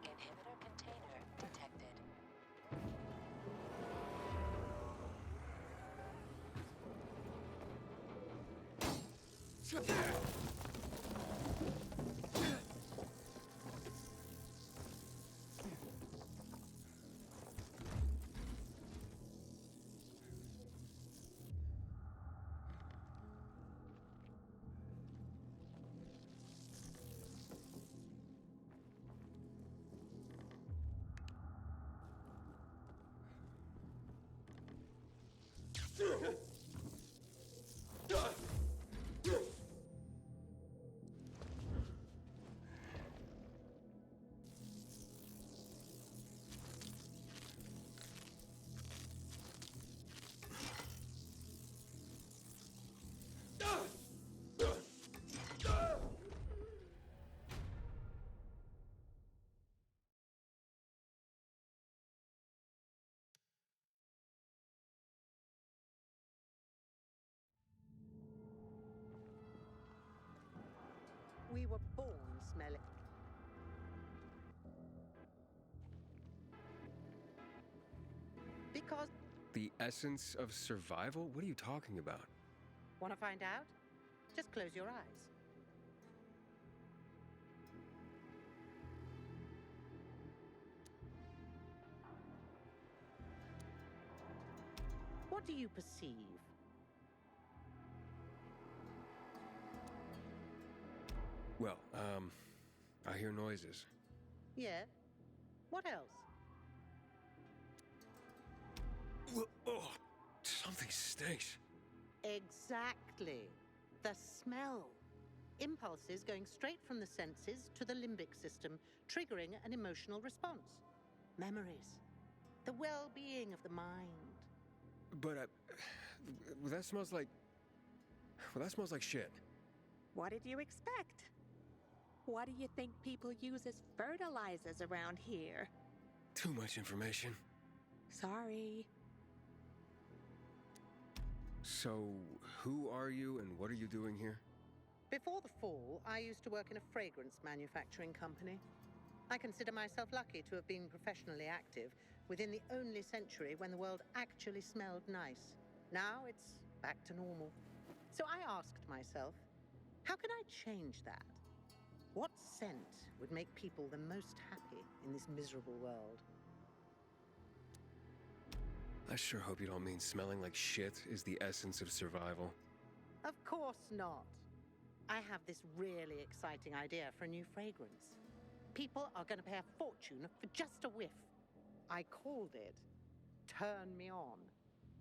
Inhibitor container detected. We were born smelling. Because... The essence of survival? What are you talking about? Want to find out? Just close your eyes. What do you perceive? Well, I hear noises. Yeah? What else? Oh, something stinks. Exactly. The smell. Impulses going straight from the senses to the limbic system, triggering an emotional response. Memories. The well-being of the mind. But, that smells like... Well, that smells like shit. What did you expect? What do you think people use as fertilizers around here? Too much information. Sorry. So, who are you and what are you doing here? Before the fall, I used to work in a fragrance manufacturing company. I consider myself lucky to have been professionally active within the only century when the world actually smelled nice. Now it's back to normal. So I asked myself, how can I change that? What scent would make people the most happy in this miserable world? I sure hope you don't mean smelling like shit is the essence of survival. Of course not. I have this really exciting idea for a new fragrance. People are going to pay a fortune for just a whiff. I called it Turn Me On.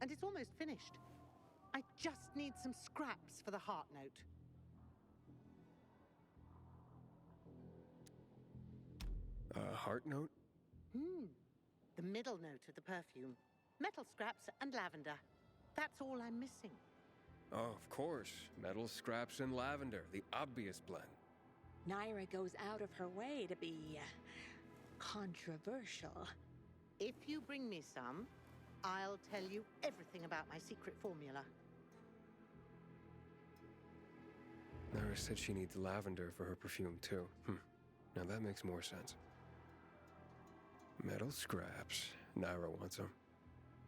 And it's almost finished. I just need some scraps for the heart note. Heart note? The middle note of the perfume. Metal scraps and lavender. That's all I'm missing. Oh, of course. Metal scraps and lavender, the obvious blend. Naira goes out of her way to be controversial. If you bring me some, I'll tell you everything about my secret formula. Naira said she needs lavender for her perfume, too. Now that makes more sense. Metal scraps. Naira wants them.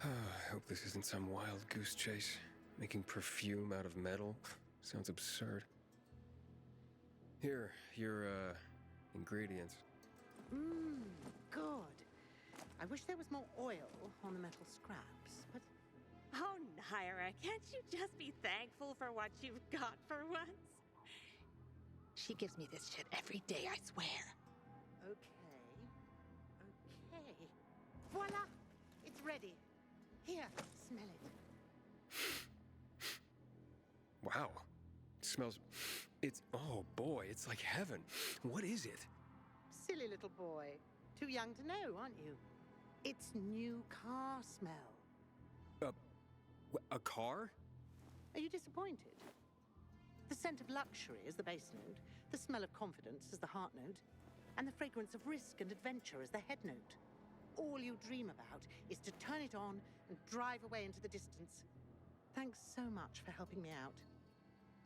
I hope this isn't some wild goose chase. Making perfume out of metal sounds absurd. Here, your, ingredients. Good. I wish there was more oil on the metal scraps, but... Oh, Naira, can't you just be thankful for what you've got for once? She gives me this shit every day, I swear. Okay. Voila! It's ready. Here, smell it. Wow. It smells. It's. Oh boy, it's like heaven. What is it? Silly little boy. Too young to know, aren't you? It's new car smell. A car? Are you disappointed? The scent of luxury is the base note, the smell of confidence is the heart note, and the fragrance of risk and adventure is the head note. All you dream about is to turn it on and drive away into the distance. Thanks so much for helping me out.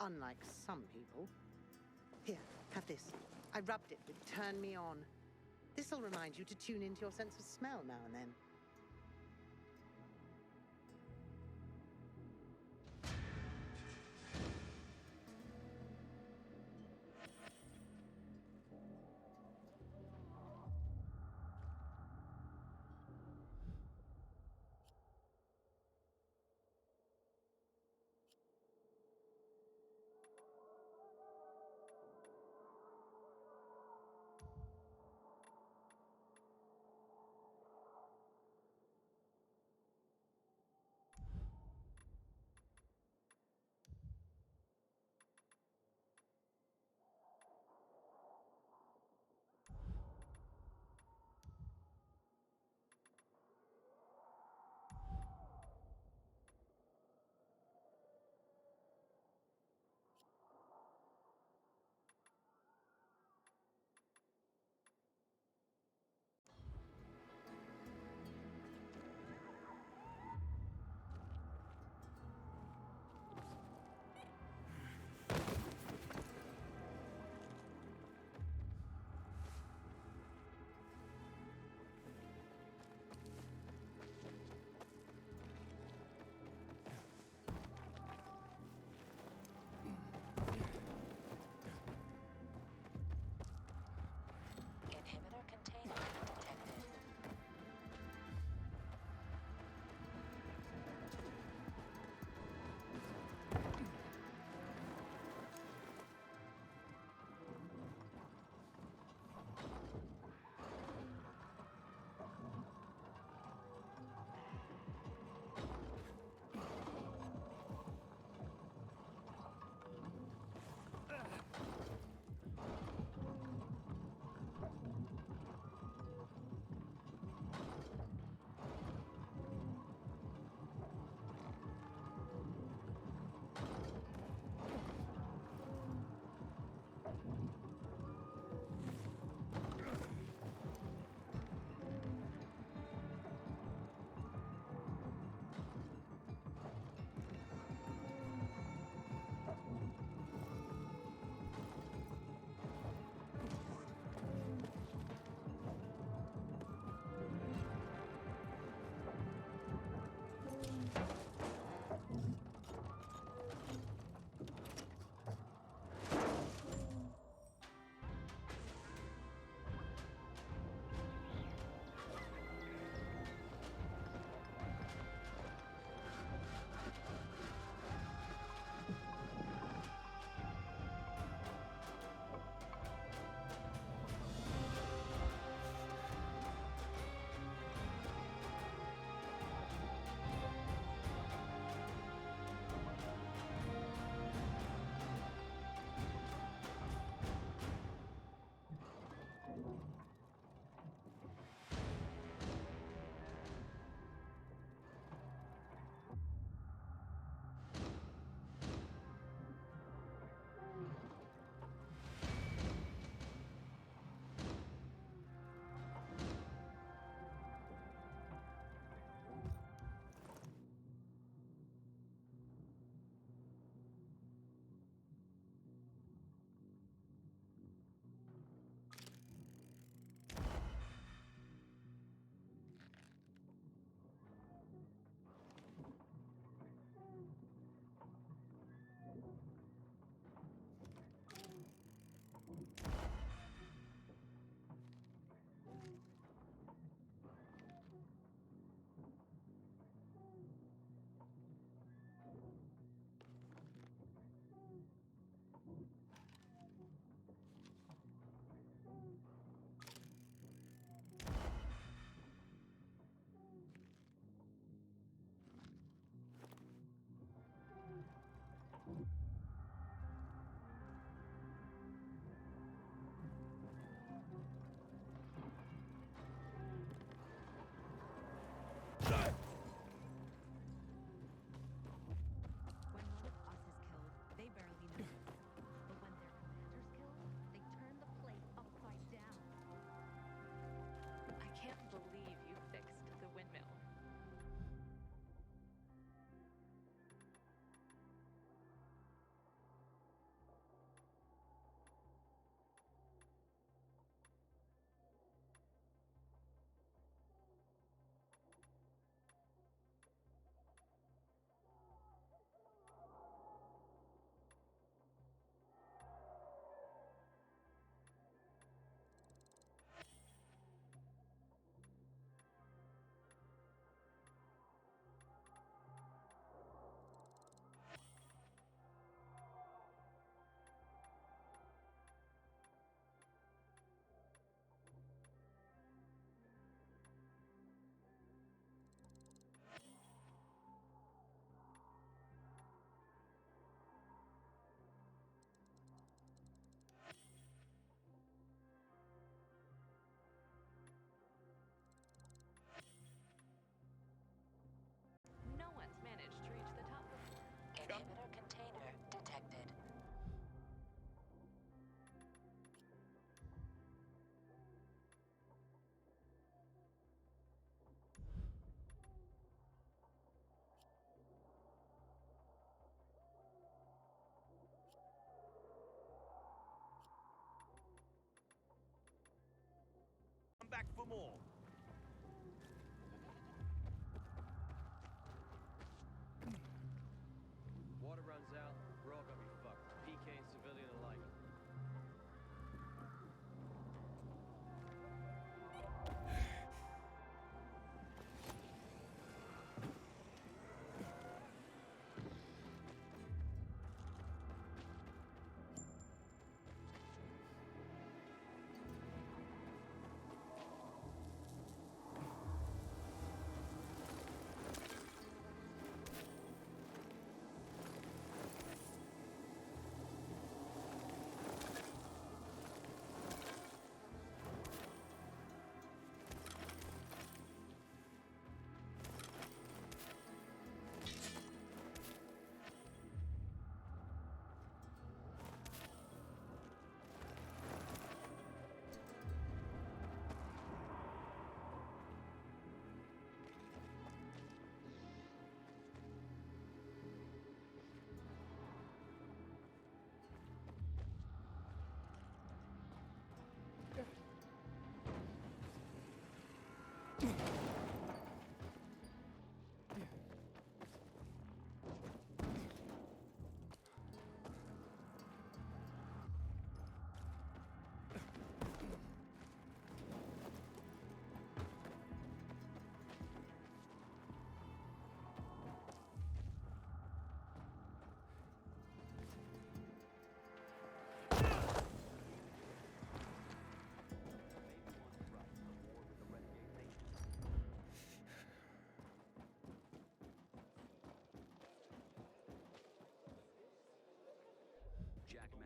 Unlike some people. Here, have this. I rubbed it with Turn Me On. This'll remind you to tune into your sense of smell now and then. more. Water runs out, we're all gonna be fucked. PK and civilian alike.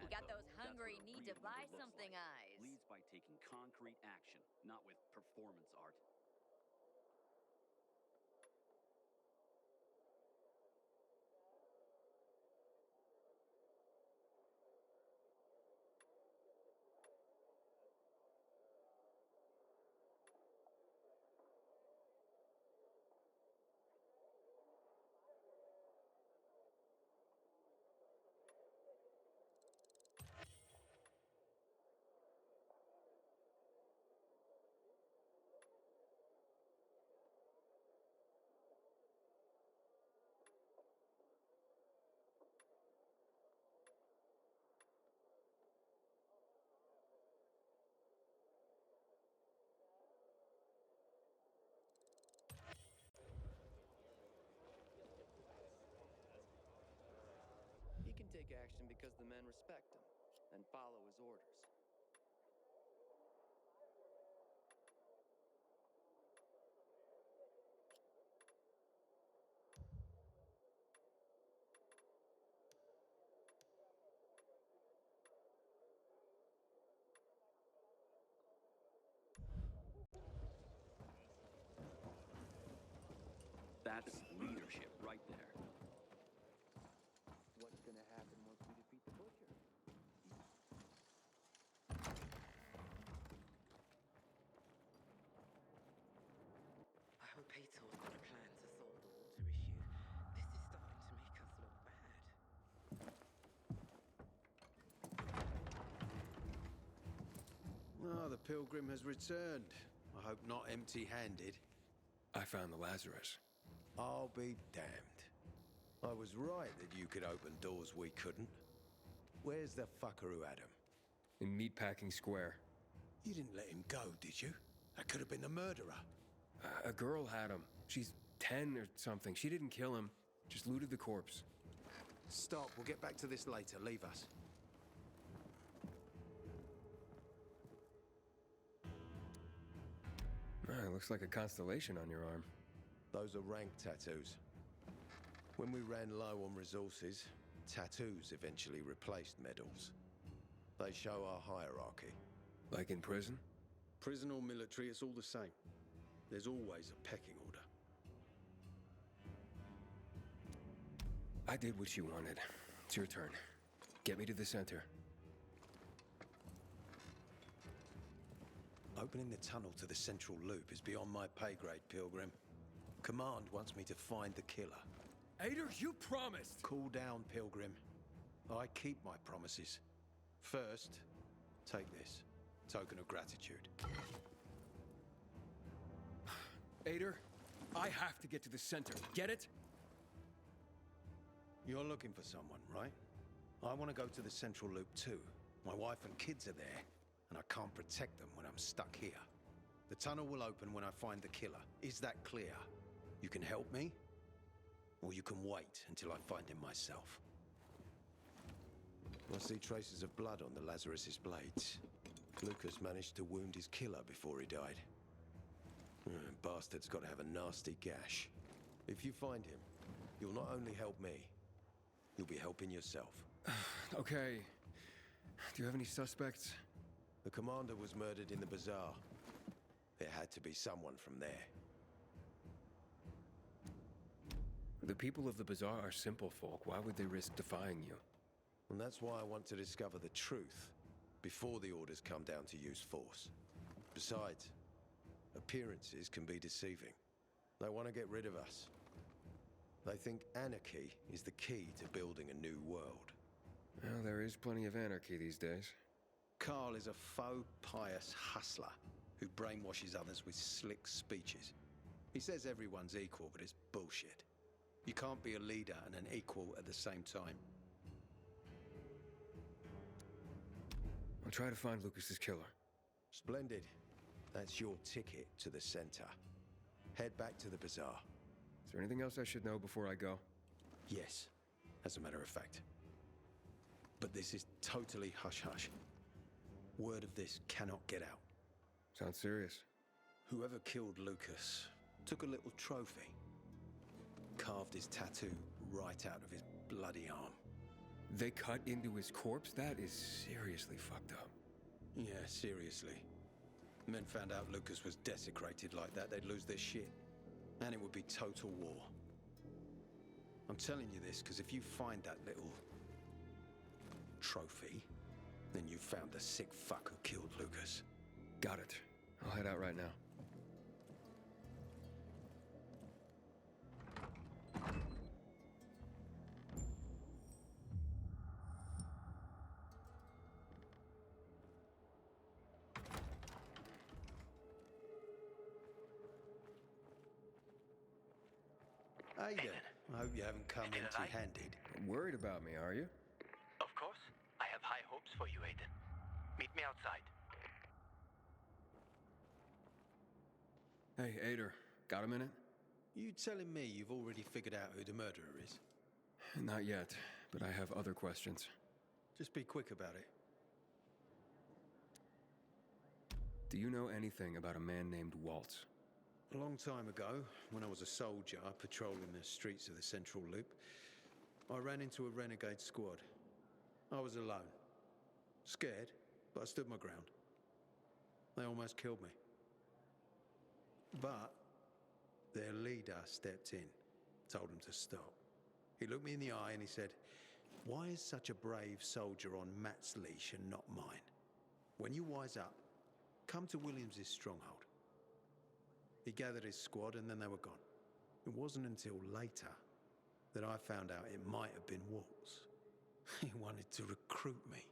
You got those hungry, need to buy something eyes. Leads by taking concrete action, not with performance art. He can take action because the men respect him and follow his orders. That's leadership right there. What's gonna happen once we defeat the butcher? I hope Ator's got a plan to solve the water issue. This is starting to make us look bad. Ah, the pilgrim has returned. I hope not empty-handed. I found the Lazarus. I'll be damned. I was right that you could open doors we couldn't. Where's the fucker who had him? In Meatpacking Square. You didn't let him go, did you? That could have been the murderer. A girl had him. She's 10 or something. She didn't kill him, just looted the corpse. Stop, we'll get back to this later. Leave us. It looks like a constellation on your arm. Those are rank tattoos. When we ran low on resources, tattoos eventually replaced medals. They show our hierarchy. Like in prison? Prison or military, it's all the same. There's always a pecking order. I did what you wanted. It's your turn. Get me to the center. Opening the tunnel to the central loop is beyond my pay grade, Pilgrim. Command wants me to find the killer. Ader, you promised! Cool down, Pilgrim. I keep my promises. First, take this. Token of gratitude. Ader, I have to get to the center. Get it? You're looking for someone, right? I want to go to the Central Loop too. My wife and kids are there, and I can't protect them when I'm stuck here. The tunnel will open when I find the killer. Is that clear? You can help me, or you can wait until I find him myself. I see traces of blood on the Lazarus's blades. Lucas managed to wound his killer before he died. Bastard's got to have a nasty gash. If you find him, you'll not only help me, you'll be helping yourself. Okay. Do you have any suspects? The commander was murdered in the bazaar. It had to be someone from there. The people of the bazaar are simple folk. Why would they risk defying you? And that's why I want to discover the truth before the orders come down to use force. Besides, appearances can be deceiving. They want to get rid of us. They think anarchy is the key to building a new world. Well, there is plenty of anarchy these days. Carl is a faux pious hustler who brainwashes others with slick speeches. He says everyone's equal, but it's bullshit. You can't be a leader and an equal at the same time. I'll try to find Lucas's killer. Splendid. That's your ticket to the center. Head back to the bazaar. Is there anything else I should know before I go? Yes, as a matter of fact. But this is totally hush-hush. Word of this cannot get out. Sounds serious. Whoever killed Lucas took a little trophy. Carved his tattoo right out of his bloody arm. They cut into his corpse? That is seriously fucked up. Yeah, seriously. Men found out Lucas was desecrated like that, they'd lose their shit. And it would be total war. I'm telling you this because if you find that little trophy, then you've found the sick fuck who killed Lucas. Got it. I'll head out right now. Aiden, I hope you haven't come empty-handed. Worried about me, are you? Of course. I have high hopes for you, Aiden. Meet me outside. Hey, Ader, got a minute? You telling me you've already figured out who the murderer is? Not yet, but I have other questions. Just be quick about it. Do you know anything about a man named Waltz? A long time ago, when I was a soldier patrolling the streets of the Central Loop, I ran into a renegade squad. I was alone. Scared, but I stood my ground. They almost killed me. But their leader stepped in, told them to stop. He looked me in the eye and he said, "Why is such a brave soldier on Matt's leash and not mine? When you wise up, come to Williams's stronghold." He gathered his squad and then they were gone. It wasn't until later that I found out it might have been Waltz. He wanted to recruit me.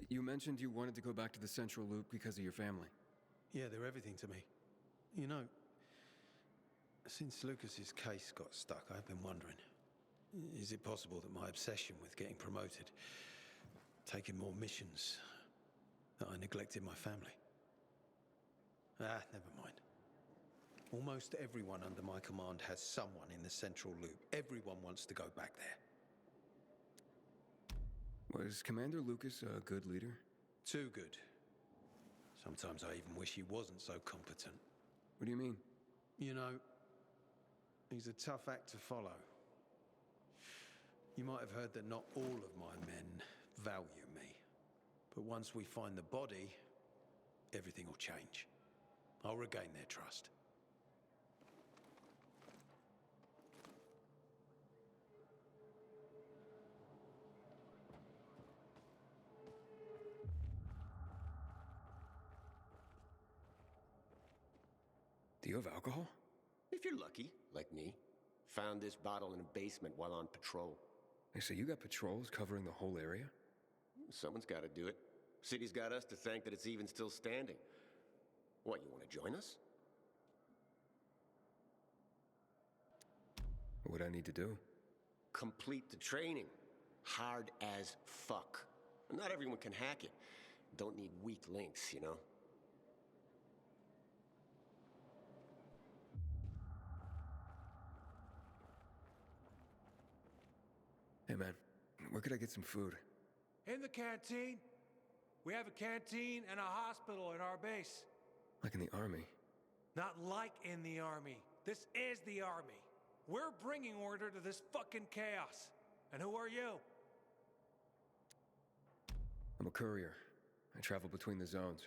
You mentioned you wanted to go back to the Central Loop because of your family. Yeah, they're everything to me. You know, since Lucas's case got stuck, I've been wondering, is it possible that my obsession with getting promoted, taking more missions, that I neglected my family? Never mind. Almost everyone under my command has someone in the Central Loop. Everyone wants to go back there. Was Commander Lucas a good leader? Too good. Sometimes I even wish he wasn't so competent. What do you mean? You know, he's a tough act to follow. You might have heard that not all of my men value me. But once we find the body, everything will change. I'll regain their trust. Do you have alcohol? If you're lucky, like me. Found this bottle in a basement while on patrol. Hey, so you got patrols covering the whole area? Someone's got to do it. City's got us to thank that it's even still standing. What, you want to join us? What I need to do? Complete the training. Hard as fuck. Not everyone can hack it. Don't need weak links, you know? Hey man, where could I get some food? In the canteen. We have a canteen and a hospital in our base. Like in the army? Not like in the army. This is the army. We're bringing order to this fucking chaos. And who are you? I'm a courier. I travel between the zones.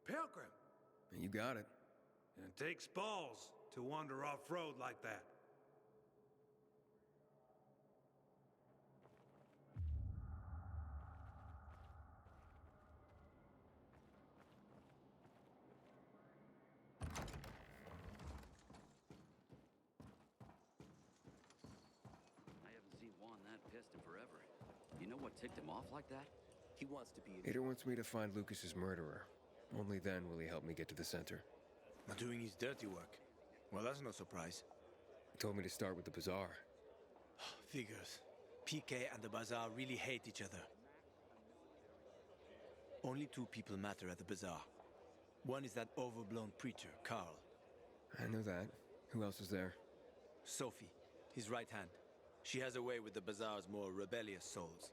Pilgrim. You got it. And it takes balls to wander off-road like that. I haven't seen Juan that pissed in forever. You know what ticked him off like that? He wants to be... Ada wants me to find Lucas's murderer. Only then will he help me get to the center. Doing his dirty work. Well, that's no surprise. He told me to start with the bazaar. Figures. PK and the bazaar really hate each other. Only two people matter at the bazaar. One is that overblown preacher, Carl. I know that. Who else is there? Sophie, his right hand. She has a way with the bazaar's more rebellious souls.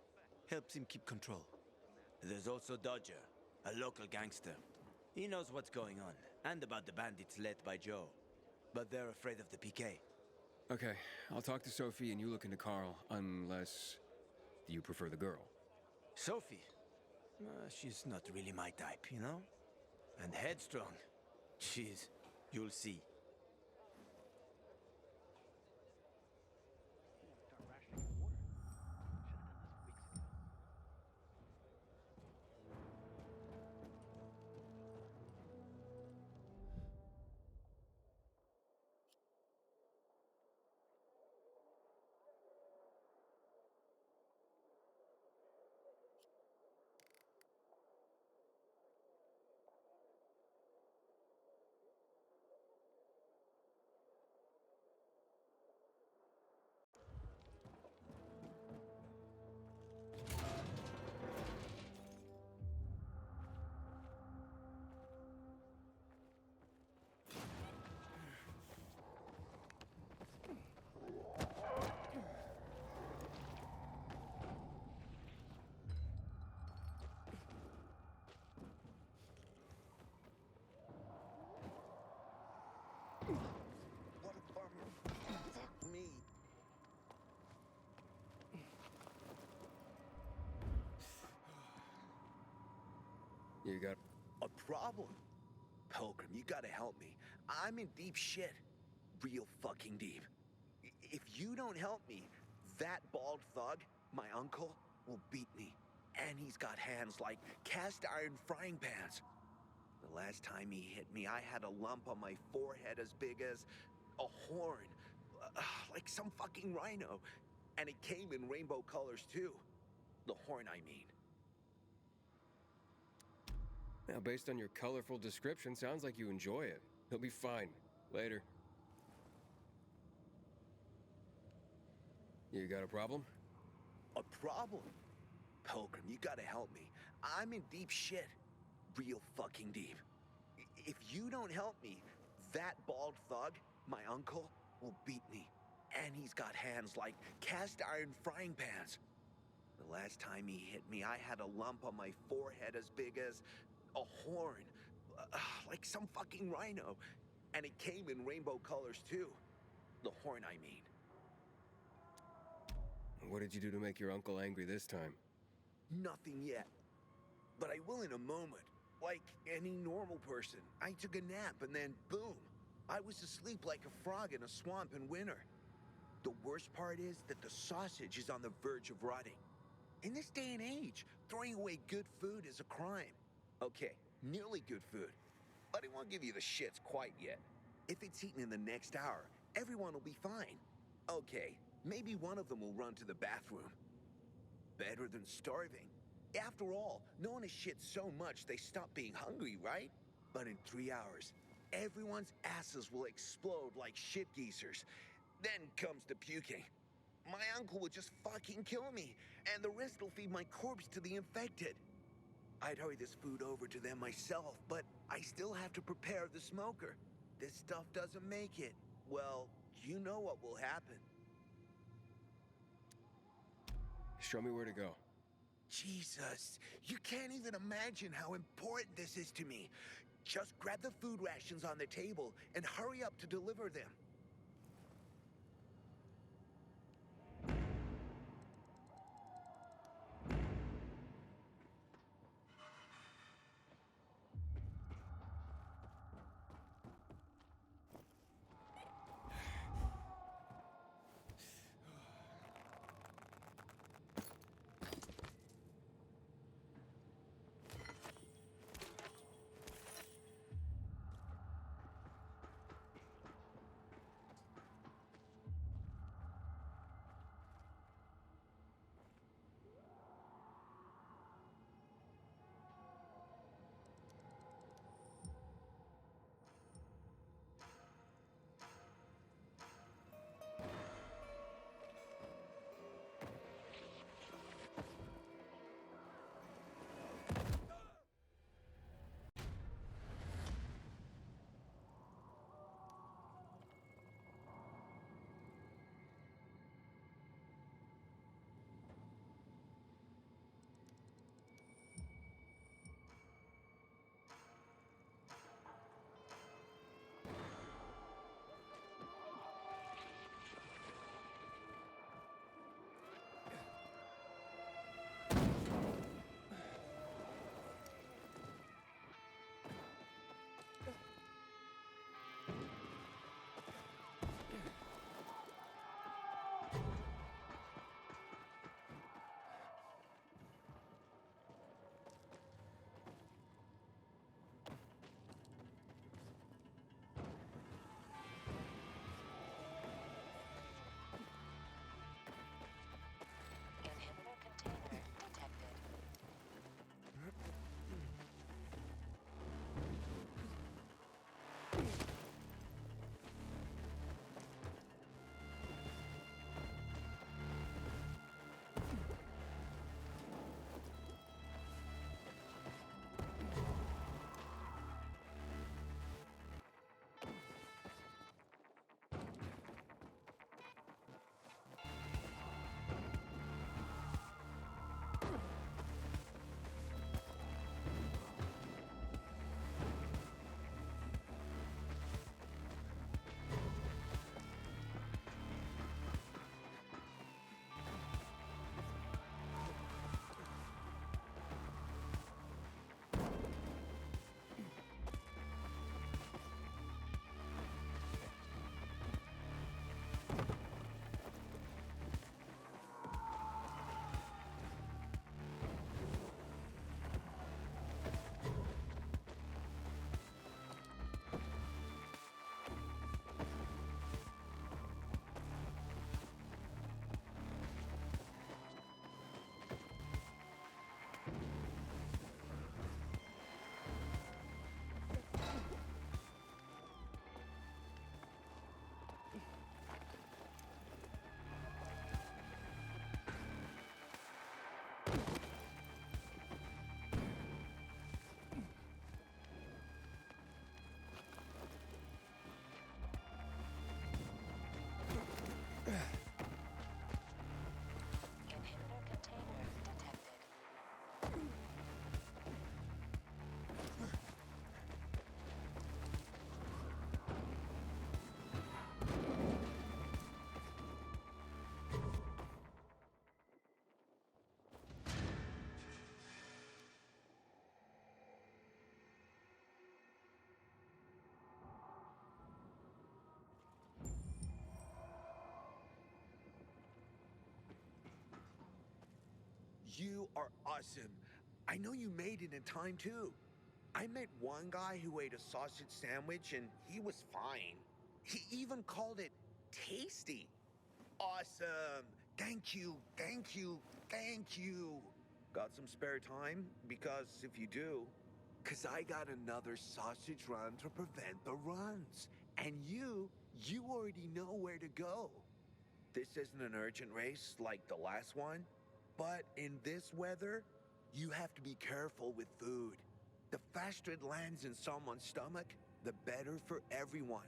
Helps him keep control. There's also Dodger, a local gangster. He knows what's going on, and about the bandits led by Joe. But they're afraid of the PK. Okay, I'll talk to Sophie and you look into Carl, unless you prefer the girl. Sophie? She's not really my type, you know? And headstrong. You'll see. What a bummer. Fuck me. You got... A problem? Pilgrim, you gotta help me. I'm in deep shit. Real fucking deep. If you don't help me, that bald thug, my uncle, will beat me. And he's got hands like cast iron frying pans. The last time he hit me, I had a lump on my forehead as big as a horn. Like some fucking rhino. And it came in rainbow colors too. The horn, I mean. Now, based on your colorful description, sounds like you enjoy it. He'll be fine. Later. You got a problem? A problem? Pilgrim, you gotta help me. I'm in deep shit. Real fucking deep. If you don't help me, that bald thug, my uncle, will beat me. And he's got hands like cast iron frying pans. The last time he hit me, I had a lump on my forehead as big as a horn. Like some fucking rhino. And it came in rainbow colors too. The horn, I mean. What did you do to make your uncle angry this time? Nothing yet. But I will in a moment. Like any normal person. I took a nap and then boom. I was asleep like a frog in a swamp in winter. The worst part is that the sausage is on the verge of rotting. In this day and age, throwing away good food is a crime. Okay, nearly good food. But I won't give you the shits quite yet. If it's eaten in the next hour, everyone will be fine. Okay, maybe one of them will run to the bathroom. Better than starving. After all, no one has shit so much they stop being hungry, right? But in 3 hours, everyone's asses will explode like shit geezers. Then comes the puking. My uncle would just fucking kill me, and the rest will feed my corpse to the infected. I'd hurry this food over to them myself, but I still have to prepare the smoker. This stuff doesn't make it. Well, you know what will happen. Show me where to go. Jesus, you can't even imagine how important this is to me. Just grab the food rations on the table and hurry up to deliver them. Inhibitor container detected. Inhibitor container detected. You are awesome. I know you made it in time, too. I met one guy who ate a sausage sandwich and he was fine. He even called it tasty. Awesome. Thank you, thank you, thank you. Got some spare time? Because if you do, 'Cause I got another sausage run to prevent the runs. And you already know where to go. This isn't an urgent race like the last one, but in this weather, you have to be careful with food. The faster it lands in someone's stomach, the better for everyone.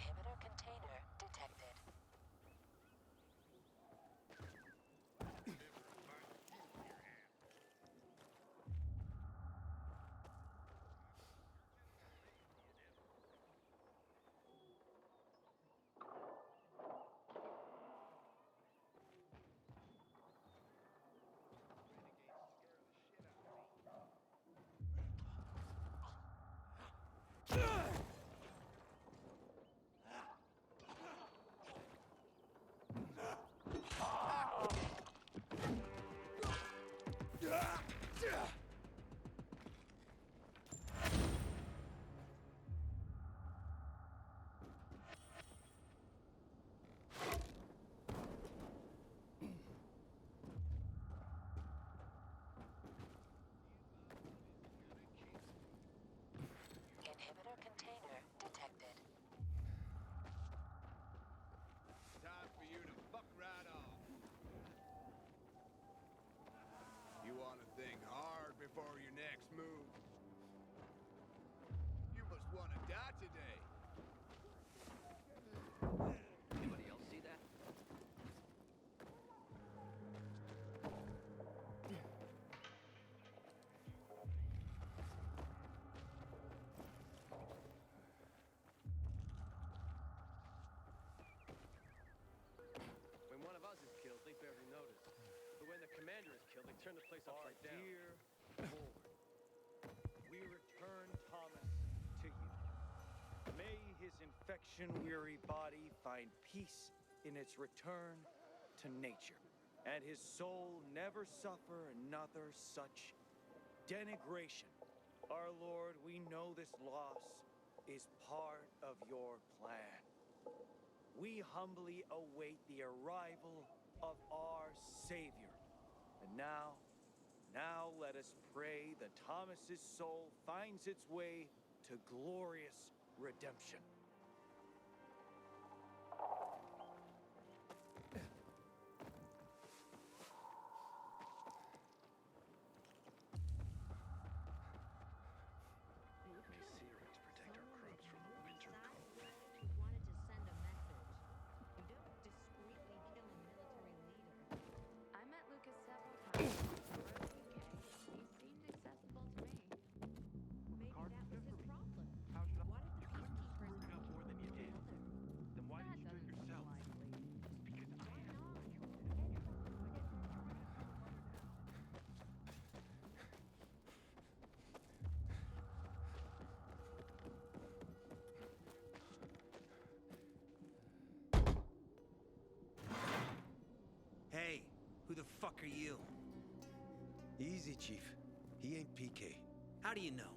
Inhibitor container detected. Inhibitor container detected. Time for you to fuck right off. You want to think hard before your next move. You must want to die today. Anybody else see that? When one of us is killed, they barely notice. But when the commander is killed, they turn the place upside down. Dear Lord, we return Thomas to you. May his infection-weary body find peace in its return to nature, and his soul never suffer another such denigration. Our Lord, we know this loss is part of your plan. We humbly await the arrival of our Savior. And now let us pray that Thomas's soul finds its way to glorious redemption. I met Lucas several times. He seemed accessible to me. Maybe that was his problem. What if the peacekeepers killed more than you did? Then why did you do it yourself? Because I Hey, who the fuck are you? Easy, Chief. He ain't PK. How do you know?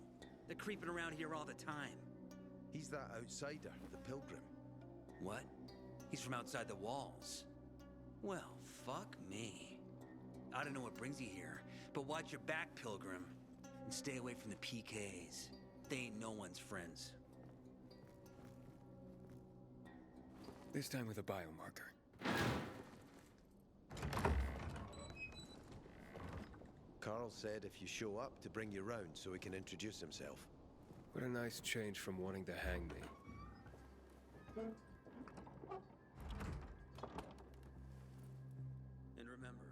They're creeping around here all the time. He's that outsider, the pilgrim. What? He's from outside the walls. Well, fuck me. I don't know what brings you here, but watch your back, Pilgrim. And stay away from the PKs. They ain't no one's friends. This time with a biomarker. Carl said if you show up to bring you round so he can introduce himself. What a nice change from wanting to hang me. And remember,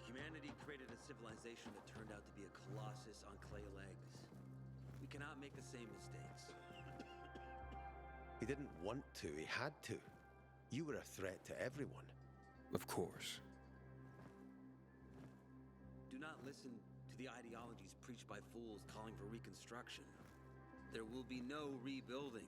humanity created a civilization that turned out to be a colossus on clay legs. We cannot make the same mistakes. He didn't want to, he had to. You were a threat to everyone. Of course. Do not listen to the ideologies preached by fools calling for reconstruction. There will be no rebuilding.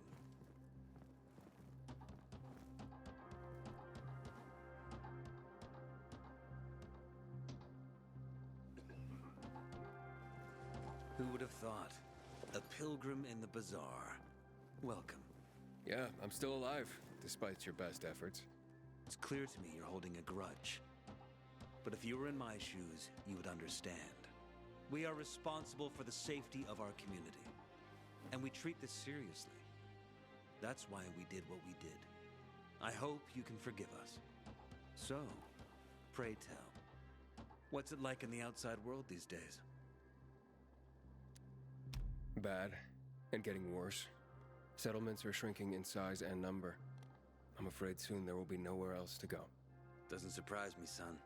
Who would have thought? A pilgrim in the bazaar. Welcome. Yeah, I'm still alive, despite your best efforts. It's clear to me you're holding a grudge. But if you were in my shoes, you would understand. We are responsible for the safety of our community. And we treat this seriously. That's why we did what we did. I hope you can forgive us. So, pray tell, what's it like in the outside world these days? Bad, and getting worse. Settlements are shrinking in size and number. I'm afraid soon there will be nowhere else to go. Doesn't surprise me, son.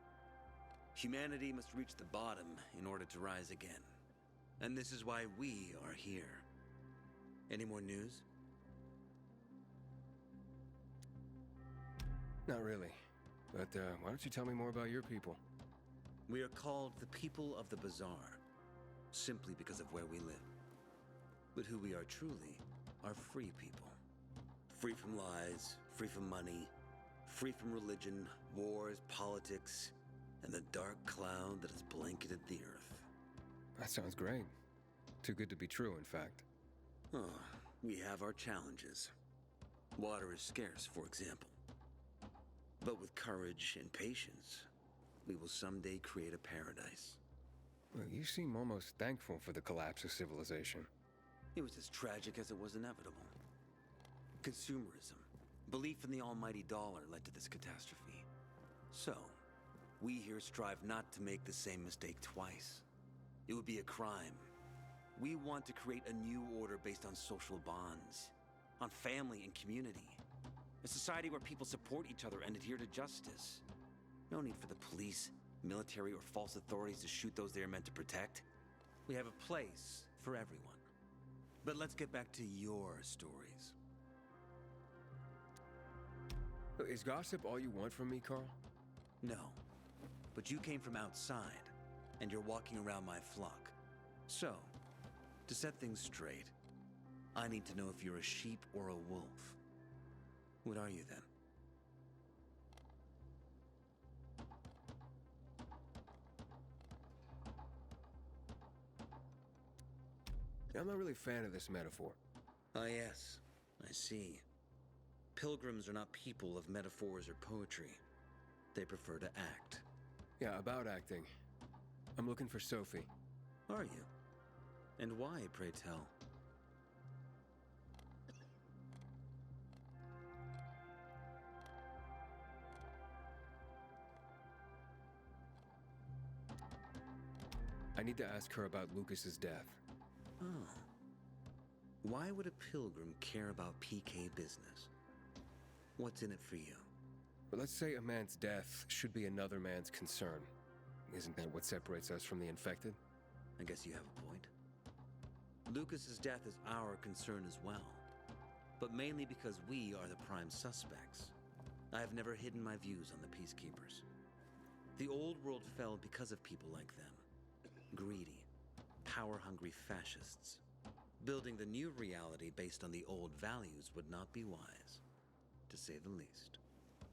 Humanity must reach the bottom in order to rise again. And this is why we are here. Any more news? Not really. But why don't you tell me more about your people? We are called the people of the bazaar, simply because of where we live. But who we are truly are free people. Free from lies, free from money, free from religion, wars, politics, and the dark cloud that has blanketed the earth. That sounds great. Too good to be true, in fact. Oh, we have our challenges. Water is scarce, for example. But with courage and patience, we will someday create a paradise. Well, you seem almost thankful for the collapse of civilization. It was as tragic as it was inevitable. Consumerism, belief in the almighty dollar led to this catastrophe. So, we here strive not to make the same mistake twice. It would be a crime. We want to create a new order based on social bonds, on family and community. A society where people support each other and adhere to justice. No need for the police, military, or false authorities to shoot those they are meant to protect. We have a place for everyone. But let's get back to your stories. Is gossip all you want from me, Carl? No. But you came from outside, and you're walking around my flock. So, to set things straight, I need to know if you're a sheep or a wolf. What are you then? I'm not really a fan of this metaphor. Ah, yes. I see. Pilgrims are not people of metaphors or poetry. They prefer to act. Yeah, about acting. I'm looking for Sophie. Are you? And why, pray tell? I need to ask her about Lucas's death. Oh. Why would a pilgrim care about PK business? What's in it for you? But let's say a man's death should be another man's concern. Isn't that what separates us from the infected? I guess you have a point. Lucas's death is our concern as well. But mainly because we are the prime suspects. I have never hidden my views on the Peacekeepers. The old world fell because of people like them. Greedy, power-hungry fascists. Building the new reality based on the old values would not be wise, to say the least.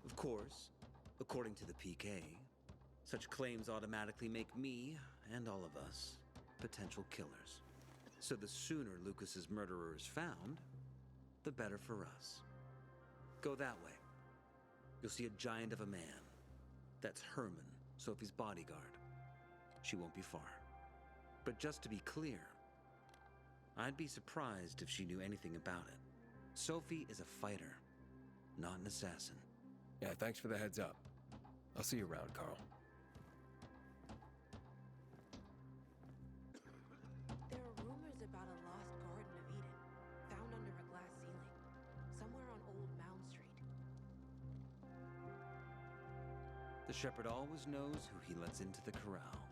Of course, according to the PK, such claims automatically make me, and all of us, potential killers. So the sooner Lucas's murderer is found, the better for us. Go that way. You'll see a giant of a man. That's Herman, Sophie's bodyguard. She won't be far. But just to be clear, I'd be surprised if she knew anything about it. Sophie is a fighter, not an assassin. Yeah, thanks for the heads up. I'll see you around, Carl. There are rumors about a lost Garden of Eden, found under a glass ceiling, somewhere on Old Mound Street. The shepherd always knows who he lets into the corral.